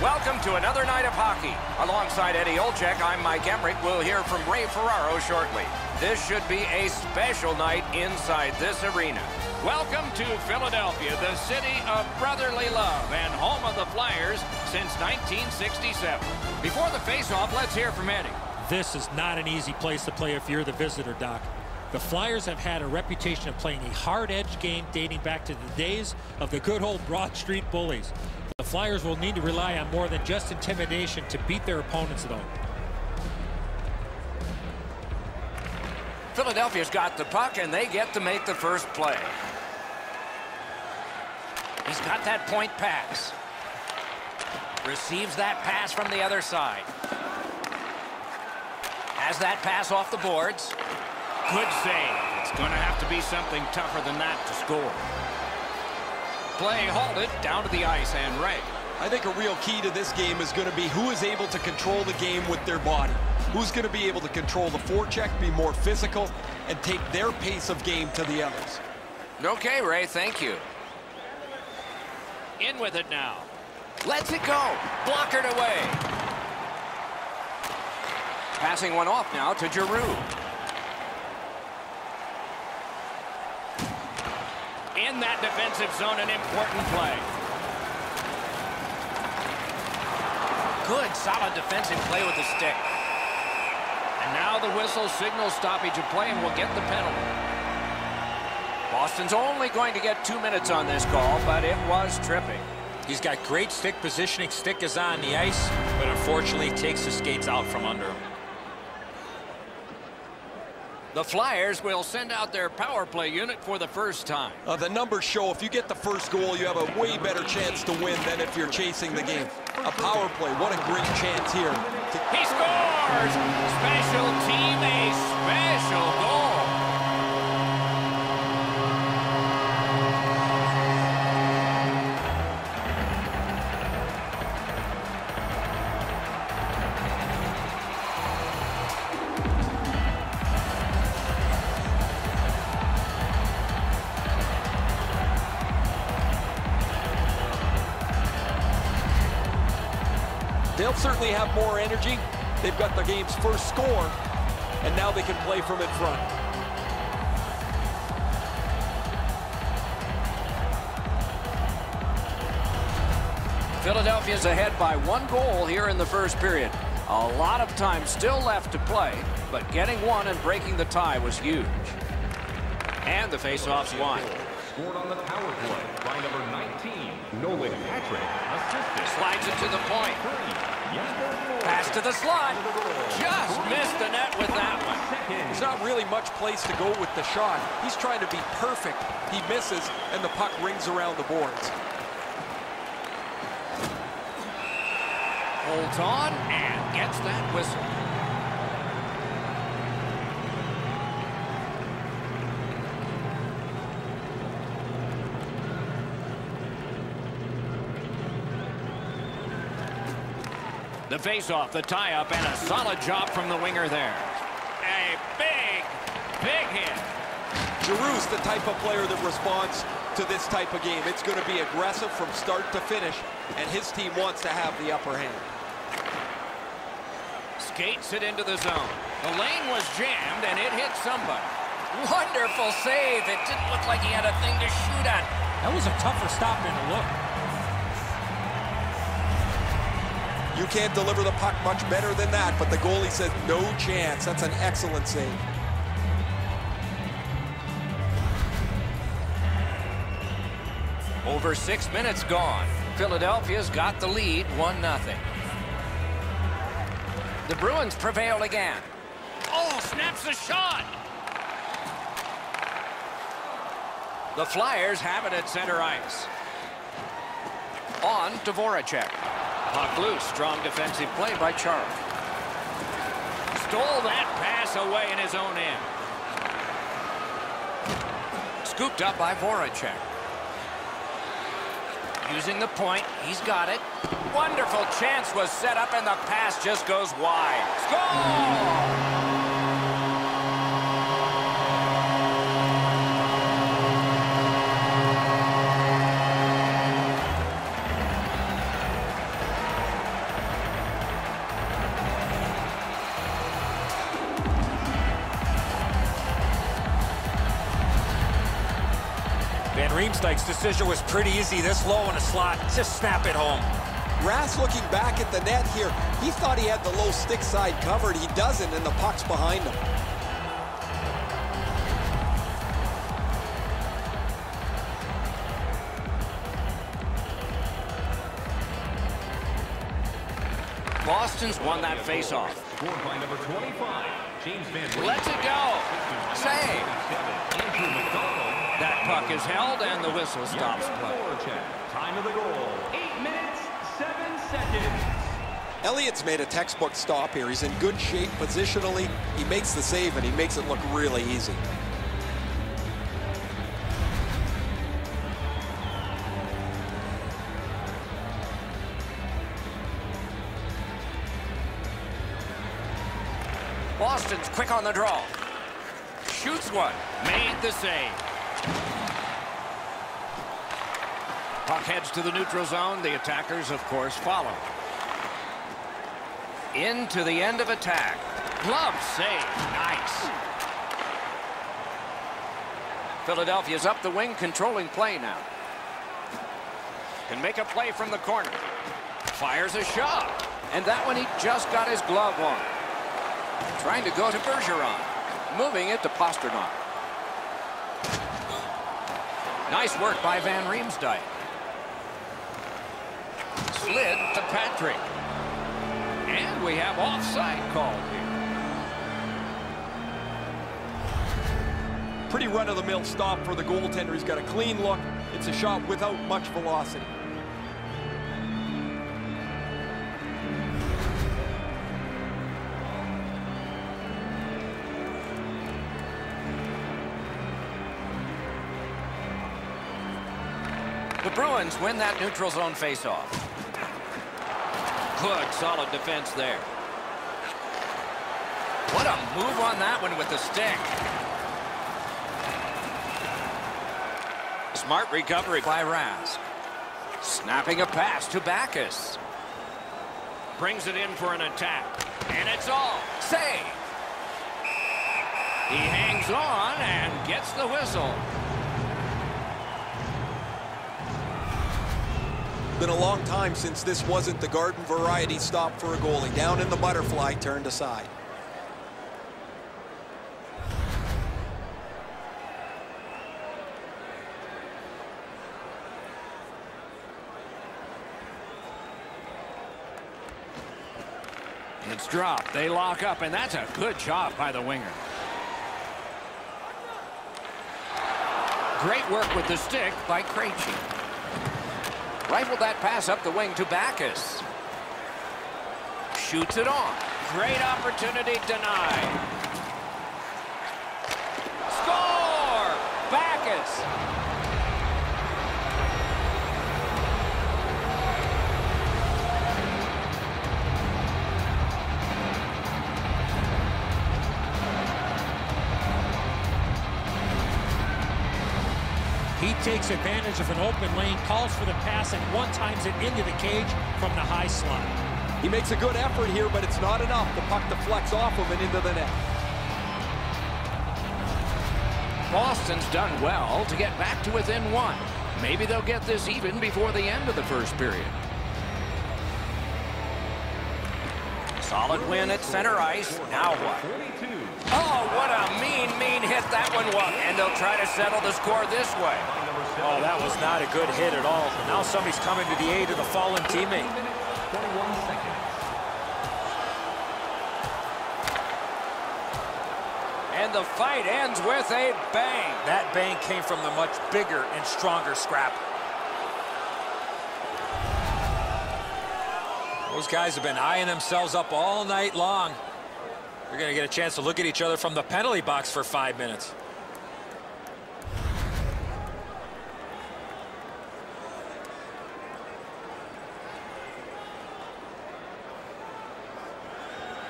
Welcome to another night of hockey. Alongside Eddie Olczyk, I'm Mike Emmerich. We'll hear from Ray Ferraro shortly. This should be a special night inside this arena. Welcome to Philadelphia, the city of brotherly love and home of the Flyers since 1967. Before the face-off, let's hear from Eddie. This is not an easy place to play if you're the visitor, Doc. The Flyers have had a reputation of playing a hard-edged game dating back to the days of the good old Broad Street Bullies. The Flyers will need to rely on more than just intimidation to beat their opponents, though. Philadelphia's got the puck, and they get to make the first play. He's got that point pass. Receives that pass from the other side. Has that pass off the boards. Good save. It's going to have to be something tougher than that to score. Play halted, down to the ice, and Ray. I think a real key to this game is going to be who is able to control the game with their body. Who's going to be able to control the forecheck, be more physical, and take their pace of game to the others. Okay, Ray, thank you. In with it now. Lets it go. Blockered away. Passing one off now to Giroux. In that defensive zone, an important play. Good, solid defensive play with the stick. And now the whistle signals stoppage of play and will get the penalty. Boston's only going to get 2 minutes on this call, but it was tripping. He's got great stick positioning. Stick is on the ice, but unfortunately takes the skates out from under him. The Flyers will send out their power play unit for the first time. The numbers show if you get the first goal, you have a way better chance to win than if you're chasing the game. A power play, what a great chance here. He scores! Special team, a special goal. They'll certainly have more energy. They've got the game's first score, and now they can play from in front. Philadelphia's ahead by 1 goal here in the first period. A lot of time still left to play, but getting one and breaking the tie was huge. And the faceoff's won. Scored on the power play by number 19, Nolan Patrick. Assisted. Slides it to the point. Pass to the slot. Just missed the net with that one. There's not really much place to go with the shot. He's trying to be perfect. He misses, and the puck rings around the boards. Holds on and gets that whistle. The face-off, the tie-up, and a solid job from the winger there. A big hit. Giroux's the type of player that responds to this type of game. It's going to be aggressive from start to finish, and his team wants to have the upper hand. Skates it into the zone. The lane was jammed, and it hit somebody. Wonderful save. It didn't look like he had a thing to shoot at. That was a tougher stop than it looked. You can't deliver the puck much better than that, but the goalie says no chance. That's an excellent save. Over 6 minutes gone. Philadelphia's got the lead, 1-0. The Bruins prevail again. Oh, snaps the shot! The Flyers have it at center ice. On to Voracek. Puck loose, strong defensive play by Charles. Stole that pass away in his own end. Scooped up by Voracek. Using the point, he's got it. Wonderful chance was set up and the pass just goes wide. Score! Riemsdyk's decision was pretty easy. This low in a slot, just snap it home. Rass looking back at the net here. He thought he had the low stick side covered. He doesn't, and the puck's behind him. Boston's won that face-off. Scored by number 25, James Van Riemsdyk. Lets it go. Save. Andrew McDonald. That puck is held, and the whistle stops play. Time of the goal, 8 minutes, 7 seconds. Elliott's made a textbook stop here. He's in good shape positionally. He makes the save, and he makes it look really easy. Boston's quick on the draw. Shoots one. Made the save. Puck heads to the neutral zone. The attackers, of course, follow. Into the end of attack. Glove save. Nice. Philadelphia's up the wing, controlling play now. Can make a play from the corner. Fires a shot. And that one he just got his glove on. Trying to go to Bergeron. Moving it to Pasternak. Nice work by Van Riemsdyk. Slid to Patrick. And we have offside called here. Pretty run-of-the-mill stop for the goaltender. He's got a clean look. It's a shot without much velocity. The Bruins win that neutral zone faceoff. Good, solid defense there. What a move on that one with the stick. Smart recovery by Rask. Snapping a pass to Backus. Brings it in for an attack. And it's all. Save. He hangs on and gets the whistle. Been a long time since this wasn't the garden variety stop for a goalie. Down in the butterfly, turned aside. It's dropped. They lock up, and that's a good job by the winger. Great work with the stick by Krejci. Rifled that pass up the wing to Backus. Shoots it on. Great opportunity denied. Score! Backus! He takes advantage of an open lane, calls for the pass, and one-times it into the cage from the high slot. He makes a good effort here, but it's not enough. The puck deflects off him and into the net. Boston's done well to get back to within one. Maybe they'll get this even before the end of the first period. Solid win at center ice. Now what? Oh, what a mean hit that one was. And they'll try to settle the score this way. Oh, that was not a good hit at all. Now somebody's coming to the aid of the fallen teammate. 21 seconds. And the fight ends with a bang. That bang came from the much bigger and stronger scrap. Those guys have been eyeing themselves up all night long. They're going to get a chance to look at each other from the penalty box for 5 minutes.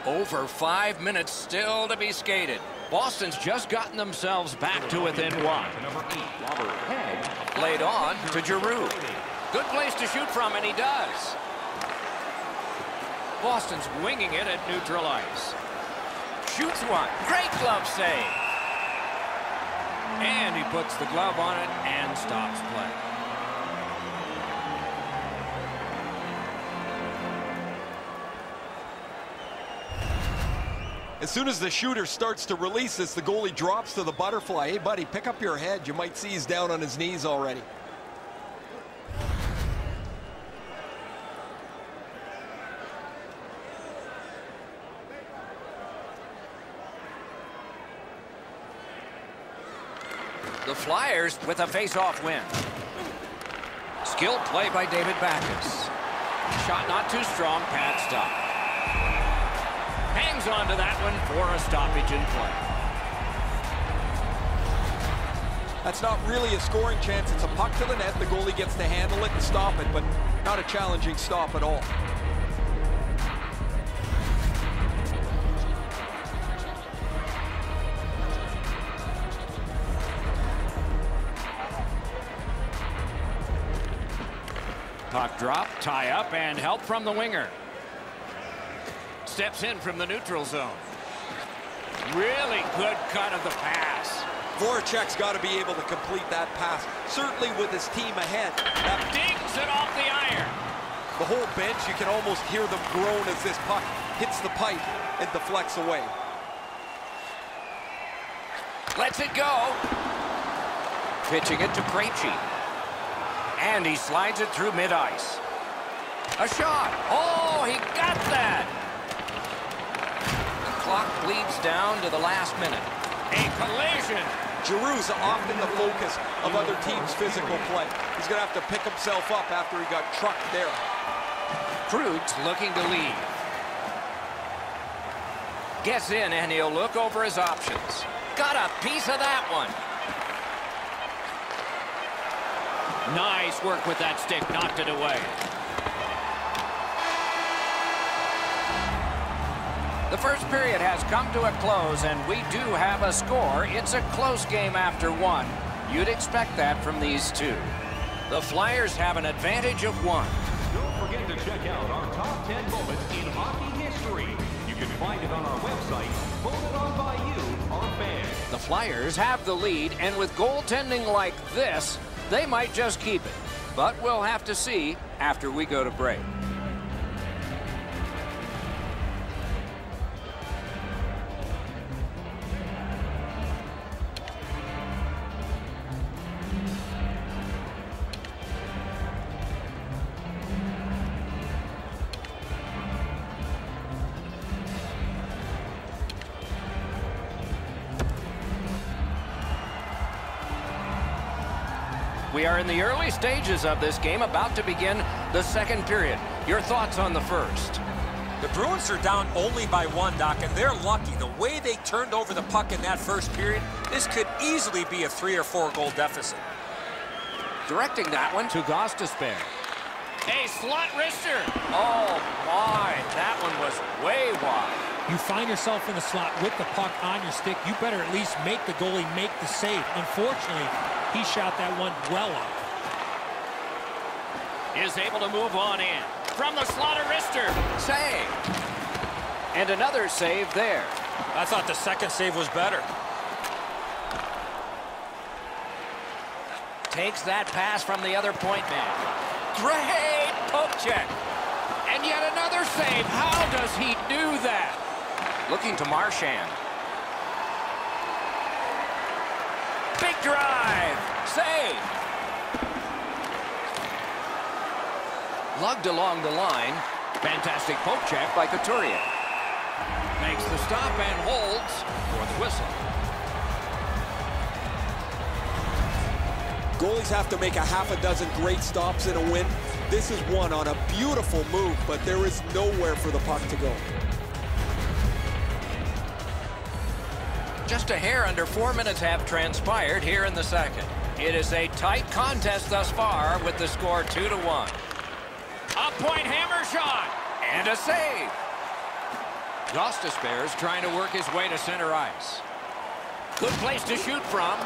Over 5 minutes still to be skated. Boston's just gotten themselves back to within one. Played on to Giroux. Good place to shoot from, and he does. Boston's winging it at neutral ice. Shoots one. Great glove save. And he puts the glove on it and stops play. As soon as the shooter starts to release this, the goalie drops to the butterfly. Hey, buddy, pick up your head. You might see he's down on his knees already. The Flyers with a face-off win. Skilled play by David Backus. Shot not too strong, pad stop. Hangs on to that one for a stoppage in play. That's not really a scoring chance. It's a puck to the net. The goalie gets to handle it and stop it, but not a challenging stop at all. Puck drop, tie up, and help from the winger. Steps in from the neutral zone. Really good cut of the pass. Voracek's got to be able to complete that pass, certainly with his team ahead. That Dings it off the iron. The whole bench, you can almost hear them groan as this puck hits the pipe and deflects away. Lets it go. Pitching it to Krejci. And he slides it through mid-ice. A shot. Oh, he got that. The clock bleeds down to the last minute. A collision. Giroux's often the focus of other teams' physical play. He's going to have to pick himself up after he got trucked there. Krug's looking to leave. Gets in, and he'll look over his options. Got a piece of that one. Nice work with that stick, knocked it away. The first period has come to a close, and we do have a score. It's a close game after one. You'd expect that from these two. The Flyers have an advantage of one. Don't forget to check out our top 10 moments in hockey history. You can find it on our website, voted on by you, our fans. The Flyers have the lead, and with goaltending like this, they might just keep it. But we'll have to see after we go to break. We are in the early stages of this game, about to begin the second period. Your thoughts on the first? The Bruins are down only by one, Doc, and they're lucky. The way they turned over the puck in that first period, this could easily be a 3 or 4 goal deficit. Directing that one to Gostisbehere. A slot wrister. Oh, my. That one was way wide. You find yourself in the slot with the puck on your stick, you better at least make the goalie make the save. Unfortunately, he shot that one well up. Is able to move on in. From the slot of wrister. Save. And another save there. I thought the second save was better. Takes that pass from the other point man. Great poke check. And yet another save. How does he do that? Looking to Marchand. Big drive. Save. Lugged along the line. Fantastic poke check by Couturier. Makes the stop and holds for the whistle. Goalies have to make a half a dozen great stops in a win. This is one on a beautiful move, but there is nowhere for the puck to go. Just a hair under 4 minutes have transpired here in the second. It is a tight contest thus far with the score 2-1. A point hammer shot and a save. Gostisbehere is trying to work his way to center ice. Good place to shoot from.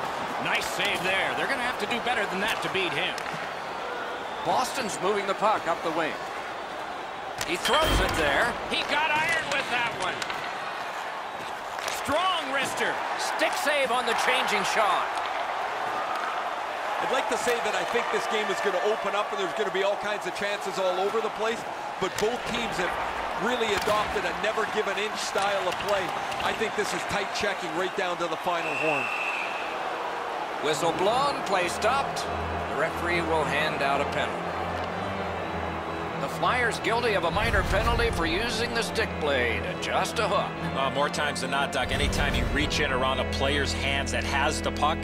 Nice save there. They're going to have to do better than that to beat him. Boston's moving the puck up the wing. He throws it there. He got iron with that one. Strong wrister. Stick save on the changing shot. I'd like to say that I think this game is going to open up and there's going to be all kinds of chances all over the place, but both teams have really adopted a never-give-an-inch style of play. I think this is tight checking right down to the final horn. Whistle blown, play stopped. The referee will hand out a penalty. The Flyers guilty of a minor penalty for using the stick blade. Just a hook. More times than not, Doc, anytime you reach in around a player's hands that has the puck,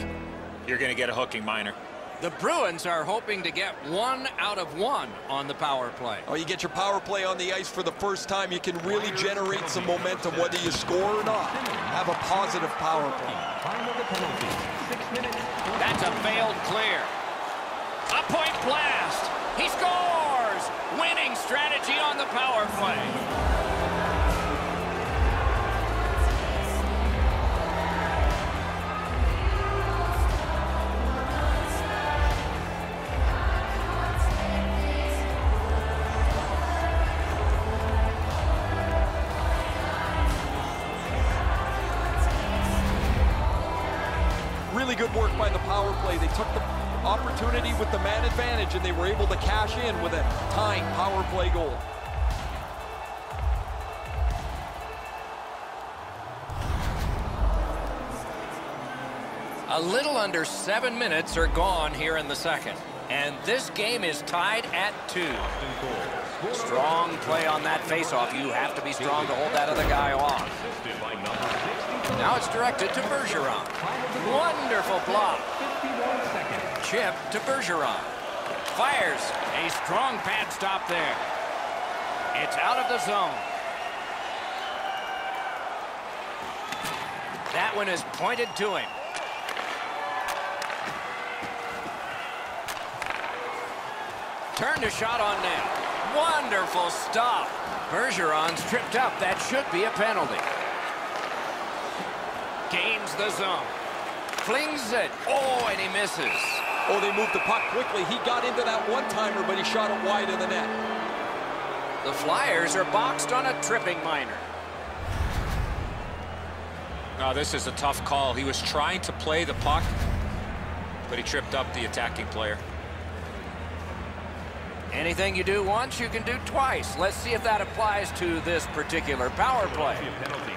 you're going to get a hooking minor. The Bruins are hoping to get 1 out of 1 on the power play. Oh, you get your power play on the ice for the first time, you can really generate some momentum, whether you score or not. Have a positive power play. That's a failed clear. A point blast. He scores! Winning strategy on the power play. Really good work by the power play. They took the opportunity with the man advantage and they were able to cash in with a tying power play goal. A little under 7 minutes are gone here in the second, and this game is tied at 2. Strong play on that faceoff. You have to be strong to hold that other guy off. Now it's directed to Bergeron. Wonderful block. Chip to Bergeron. Fires. A strong pad stop there. It's out of the zone. That one is pointed to him. Turned a shot on net. Wonderful stop. Bergeron's tripped up. That should be a penalty. Gains the zone. Flings it. Oh, and he misses. Oh, they moved the puck quickly. He got into that one-timer, but he shot it wide of the net. The Flyers are boxed on a tripping minor. Oh, this is a tough call. He was trying to play the puck, but he tripped up the attacking player. Anything you do once, you can do twice. Let's see if that applies to this particular power play.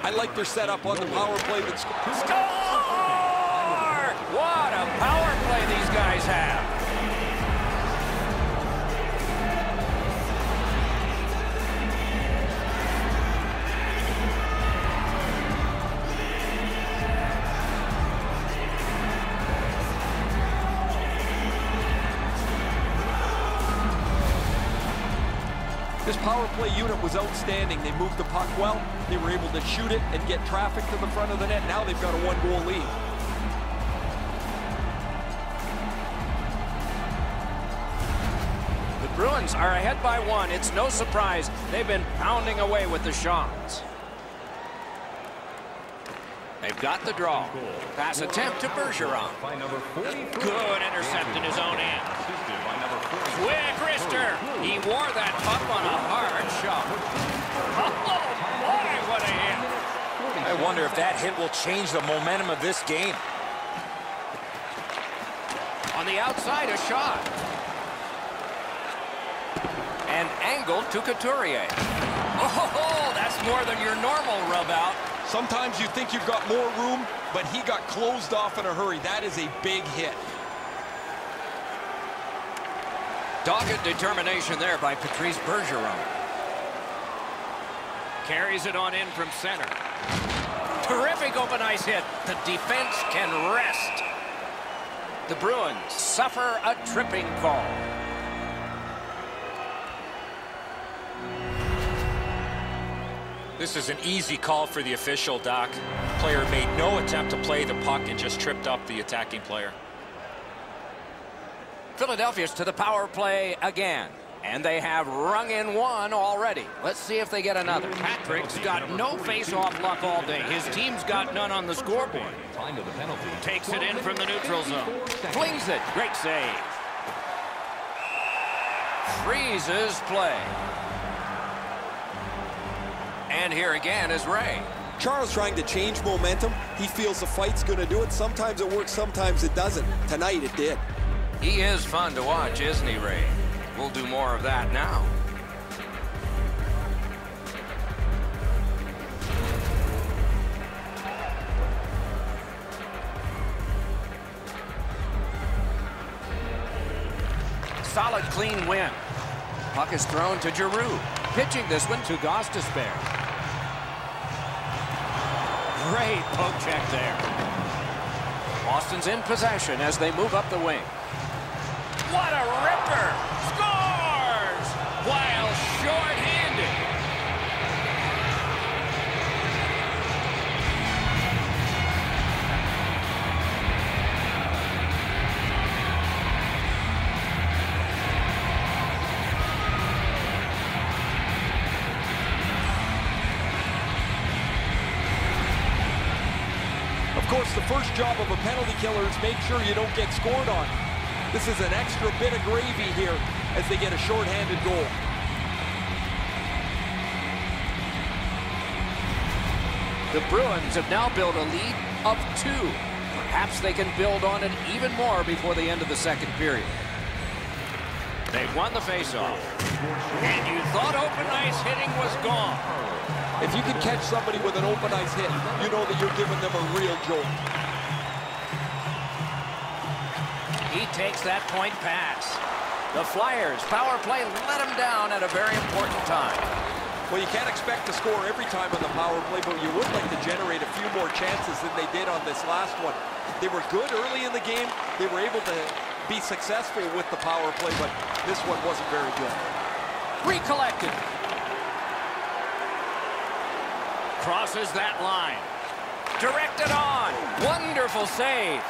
I like their setup on the power play. Score! What a power play these guys have. This power play unit was outstanding. They moved the puck well. They were able to shoot it and get traffic to the front of the net. Now they've got a 1-goal lead. The Bruins are ahead by 1. It's no surprise. They've been pounding away with the shots. They've got the draw. Pass attempt to Bergeron. Good intercept in his own end. Quick wrister. He wore that puck on a hard shot. Oh, boy, what a hit. I wonder if that hit will change the momentum of this game. On the outside, a shot. And angled to Couturier. Oh, that's more than your normal rub out. Sometimes you think you've got more room, but he got closed off in a hurry. That is a big hit. Dogged determination there by Patrice Bergeron. Carries it on in from center. Terrific open ice hit. The defense can rest. The Bruins suffer a tripping call. This is an easy call for the official, Doc. Player made no attempt to play the puck and just tripped up the attacking player. Philadelphia's to the power play again. And they have rung in 1 already. Let's see if they get another. Patrick's got no face-off luck all day. His team's got none on the scoreboard. Takes it in from the neutral zone. Flings it. Great save. Freezes play. And here again is Ray. Charles trying to change momentum. He feels the fight's going to do it. Sometimes it works, sometimes it doesn't. Tonight it did. He is fun to watch, isn't he, Ray? We'll do more of that now. Solid, clean win. Puck is thrown to Giroux. Pitching this one to Gostisbehere. Great poke check there. Boston's in possession as they move up the wing. What a ripper! Scores! While short-handed. Of course, the first job of a penalty killer is make sure you don't get scored on. This is an extra bit of gravy here as they get a shorthanded goal. The Bruins have now built a lead of 2. Perhaps they can build on it even more before the end of the second period. They've won the faceoff. And you thought open ice hitting was gone. If you can catch somebody with an open ice hit, you know that you're giving them a real jolt. He takes that point pass. The Flyers power play let him down at a very important time. Well, you can't expect to score every time on the power play, but you would like to generate a few more chances than they did on this last one. They were good early in the game. They were able to be successful with the power play, but this one wasn't very good. Recollected. Crosses that line. Directed on. Wonderful save.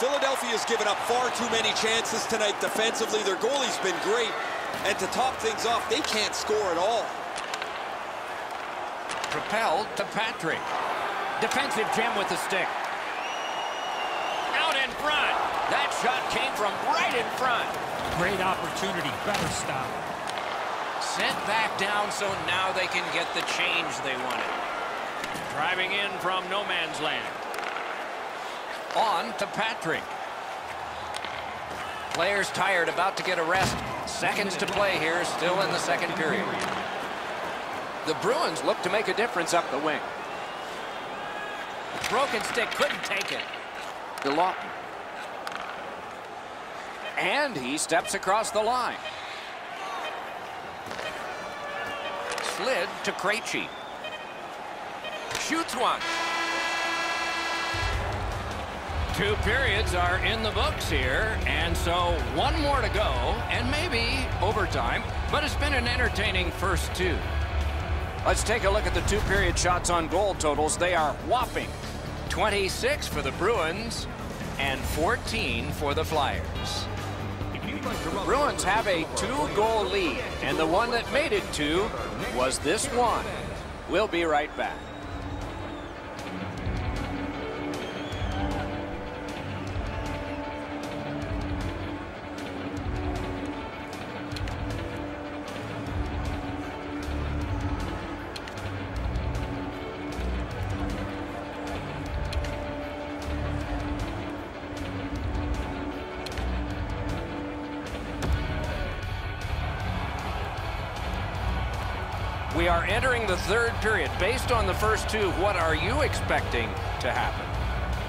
Philadelphia's given up far too many chances tonight defensively. Their goalie's been great. And to top things off, they can't score at all. Propelled to Patrick. Defensive gem with the stick. Out in front. That shot came from right in front. Great opportunity. Better stop. Sent back down, so now they can get the change they wanted. Driving in from no man's land. On to Patrick. Players tired, about to get a rest. Seconds to play here, still in the second period. The Bruins look to make a difference up the wing. Broken stick, couldn't take it. DeLawton. And he steps across the line. Slid to Krejci. Shoots one. 2 periods are in the books here, and so one more to go, and maybe overtime, but it's been an entertaining first 2. Let's take a look at the 2-period shots on goal totals. They are whopping 26 for the Bruins and 14 for the Flyers. The Bruins have a 2-goal lead, and the one that made it 2 was this one. We'll be right back. We are entering the third period. Based on the first 2, what are you expecting to happen?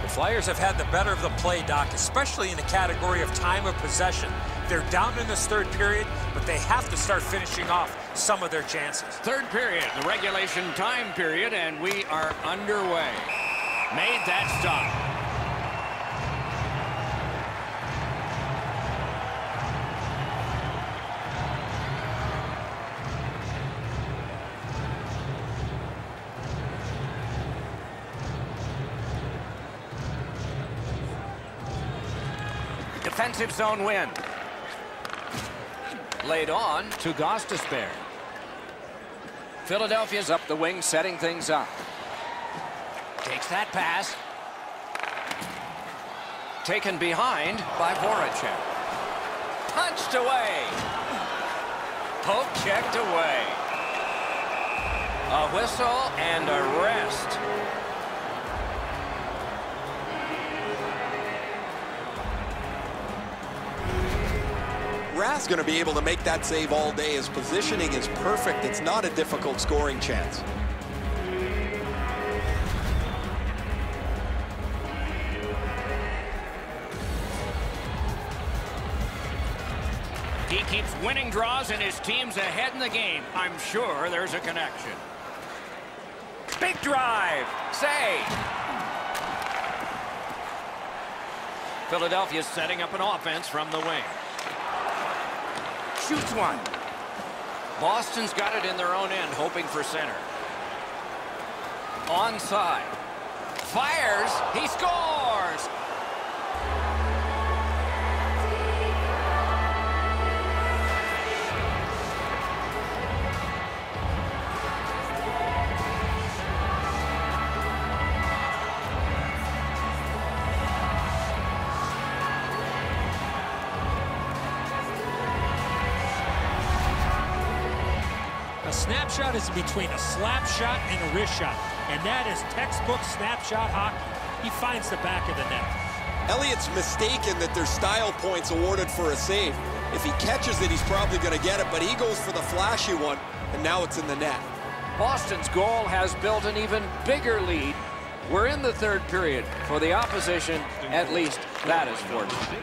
The Flyers have had the better of the play, Doc, especially in the category of time of possession. They're down in this third period, but they have to start finishing off some of their chances. Third period, the regulation time period, and we are underway. Made that stop. Defensive zone win. Laid on to Gostisbehere. Philadelphia's up the wing, setting things up. Takes that pass. Taken behind by Voracek. Punched away. Poke checked away. A whistle and a rest. He's going to be able to make that save all day. His positioning is perfect. It's not a difficult scoring chance. He keeps winning draws and his team's ahead in the game. I'm sure there's a connection. Big drive. Save. Philadelphia's setting up an offense from the wing. Shoots one. Boston's got it in their own end, hoping for center. Onside. Fires. He scores. A snapshot is between a slap shot and a wrist shot, and that is textbook snapshot hockey. He finds the back of the net. Elliott's mistaken that there's style points awarded for a save. If he catches it, he's probably going to get it, but he goes for the flashy one, and now it's in the net. Boston's goal has built an even bigger lead. We're in the third period. For the opposition, at least that is fortunate.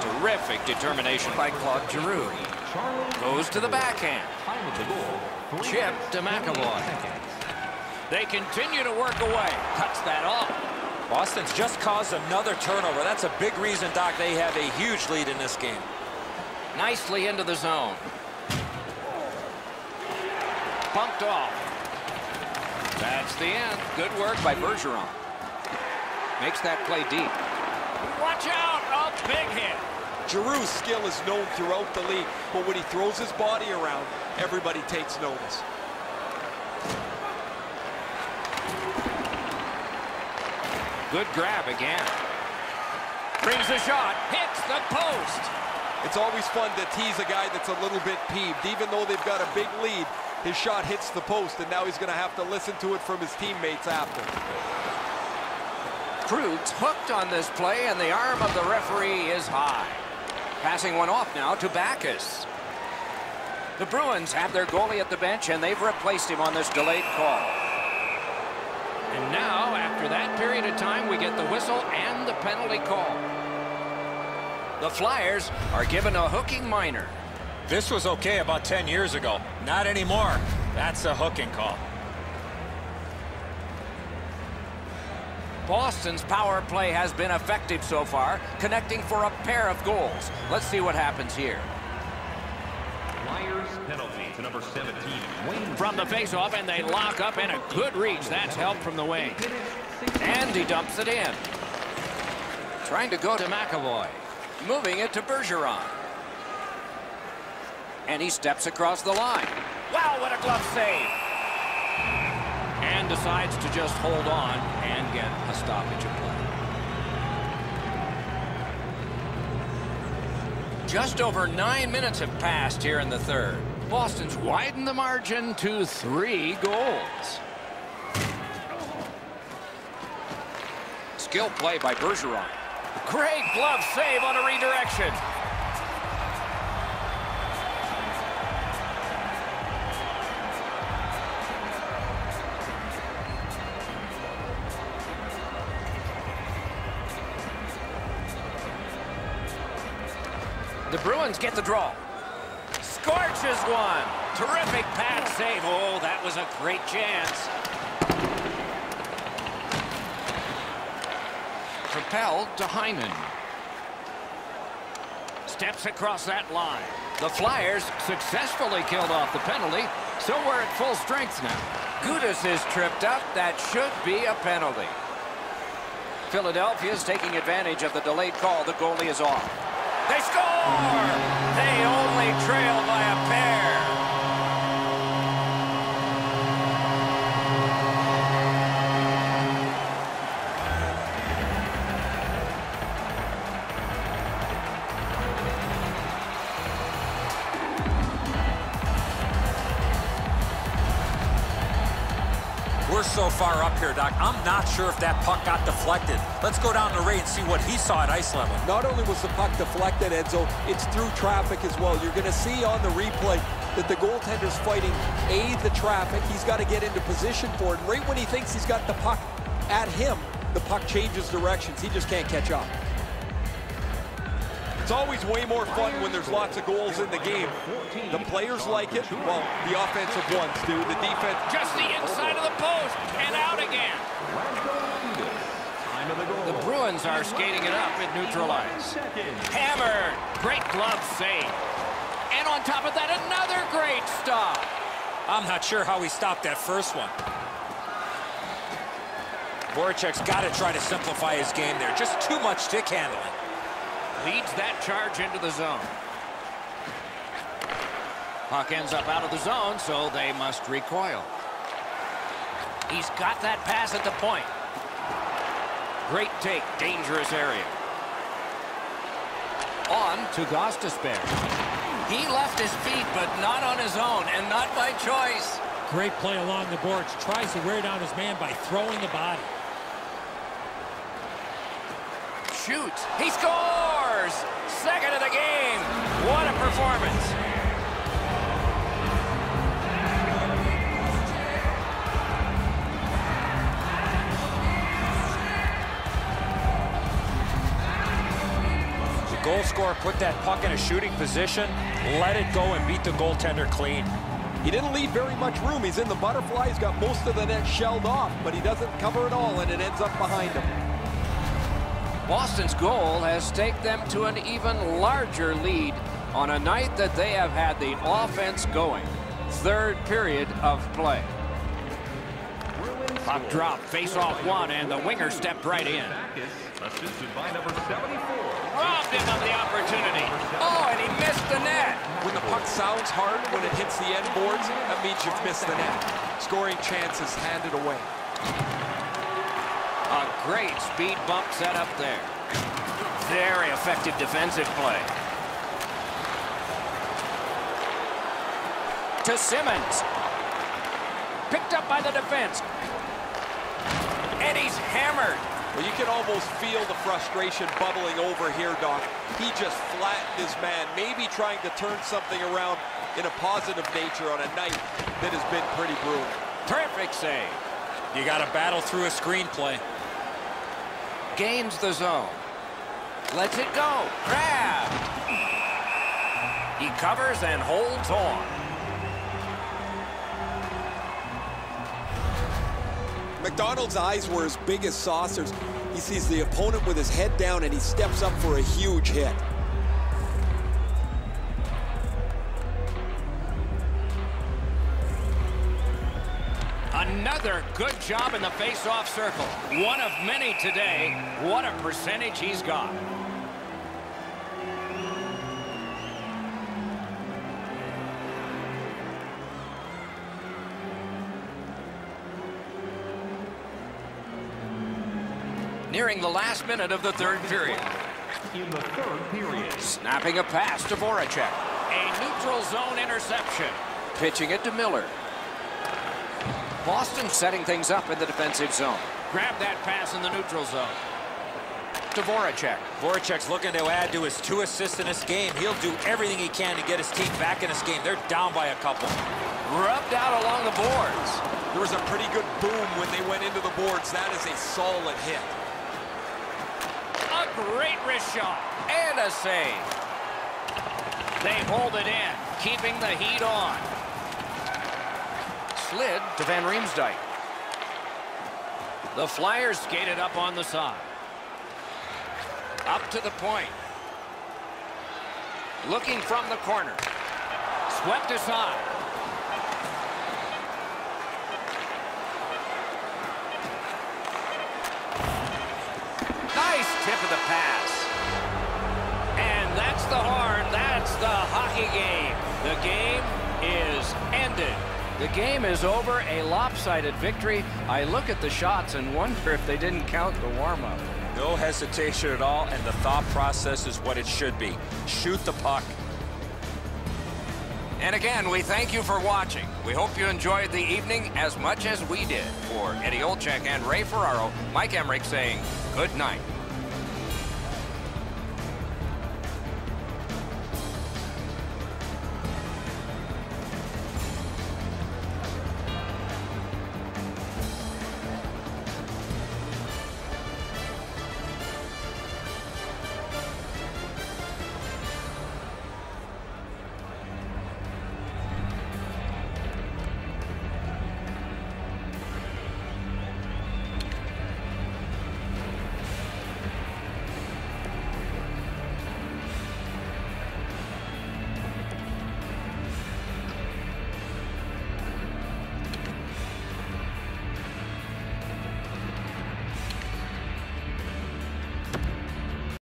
Terrific determination by Claude Giroux. Goes to the backhand. Chip to McAvoy. They continue to work away. Cuts that off. Boston's just caused another turnover. That's a big reason, Doc, they have a huge lead in this game. Nicely into the zone. Bumped off. That's the end. Good work by Bergeron. Makes that play deep. Watch out! A big hit. Giroux's skill is known throughout the league, but when he throws his body around, everybody takes notice. Good grab again. Brings a shot. Hits the post. It's always fun to tease a guy that's a little bit peeved. Even though they've got a big lead, his shot hits the post, and now he's going to have to listen to it from his teammates after. Krug's hooked on this play, and the arm of the referee is high. Passing one off now to Backus. The Bruins have their goalie at the bench, and they've replaced him on this delayed call. And now, after that period of time, we get the whistle and the penalty call. The Flyers are given a hooking minor. This was okay about 10 years ago. Not anymore. That's a hooking call. Boston's power play has been effective so far, connecting for a pair of goals. Let's see what happens here. Flyers penalty to number 17. Wayne From the faceoff, and they lock up, and a good reach. That's help from the wing. And he dumps it in. Trying to go to McAvoy. Moving it to Bergeron. And he steps across the line. Wow, what a glove save. And decides to just hold on and get a stoppage of play. Just over 9 minutes have passed here in the third. Boston's widened the margin to 3 goals. Skill play by Bergeron. Great glove save on a redirection. The Bruins get the draw. Scorches one. Terrific pad save. Oh, that was a great chance. Propelled to Hyman. Steps across that line. The Flyers successfully killed off the penalty, so we're at full strength now. Gudas is tripped up. That should be a penalty. Philadelphia's taking advantage of the delayed call. The goalie is off. They score! They only trail by a pair. We're so far up here, Doc. I'm not sure if that puck got deflected. Let's go down to Ray and see what he saw at ice level. Not only was the puck deflected, Enzo, it's through traffic as well. You're going to see on the replay that the goaltender's fighting the traffic. He's got to get into position for it. Right when he thinks he's got the puck at him, the puck changes directions. He just can't catch up. It's always way more fun when there's lots of goals in the game. The players like it. Well, the offensive ones do. The defense. Just the inside of the post and out again. The Bruins are skating it up at neutral ice. Hammered. Great glove save. And on top of that, another great stop. I'm not sure how he stopped that first one. Voracek's got to try to simplify his game there. Just too much stick handling. Leads that charge into the zone. Puck ends up out of the zone, so they must recoil. He's got that pass at the point. Great take, dangerous area. On to Gostisbehere. He left his feet, but not on his own, and not by choice. Great play along the boards. Tries to wear down his man by throwing the body. Shoots. He scores! Second of the game. What a performance. The goal scorer put that puck in a shooting position, let it go, and beat the goaltender clean. He didn't leave very much room. He's in the butterfly. He's got most of the net shelled off, but he doesn't cover it all, and it ends up behind him. Boston's goal has taken them to an even larger lead on a night that they have had the offense going. Third period of play. Puck drop, face-off one, and the winger stepped right in. Assisted by number 74. Robbed him of the opportunity. Oh, and he missed the net. When the puck sounds hard, when it hits the end boards, that means you've missed the net. Scoring chances handed away. A great speed bump set up there. Very effective defensive play. To Simmons. Picked up by the defense. And he's hammered. Well, you can almost feel the frustration bubbling over here, Doc. He just flattened his man, maybe trying to turn something around in a positive nature on a night that has been pretty brutal. Perfect save. You got to battle through a screenplay. Gains the zone. Lets it go. Grab. He covers and holds on. McDonald's eyes were as big as saucers. He sees the opponent with his head down and he steps up for a huge hit. Another good job in the face-off circle. One of many today. What a percentage he's got. Nearing the last minute of the third period. In the third period. Snapping a pass to Voracek. A neutral zone interception. Pitching it to Miller. Boston setting things up in the defensive zone. Grab that pass in the neutral zone. To Voracek. Voracek's looking to add to his 2 assists in this game. He'll do everything he can to get his team back in this game. They're down by a couple. Rubbed out along the boards. There was a pretty good boom when they went into the boards. That is a solid hit. A great wrist shot and a save. They hold it in, keeping the heat on. Slid to Van Riemsdyk. The Flyers skated up on the side. Up to the point. Looking from the corner. Swept aside. Nice tip of the pass. And that's the horn. That's the hockey game. The game is ended. The game is over. A lopsided victory. I look at the shots and wonder if they didn't count the warm-up. No hesitation at all, and the thought process is what it should be. Shoot the puck. And again, we thank you for watching. We hope you enjoyed the evening as much as we did. For Eddie Olczyk and Ray Ferraro, Mike Emmerich saying good night.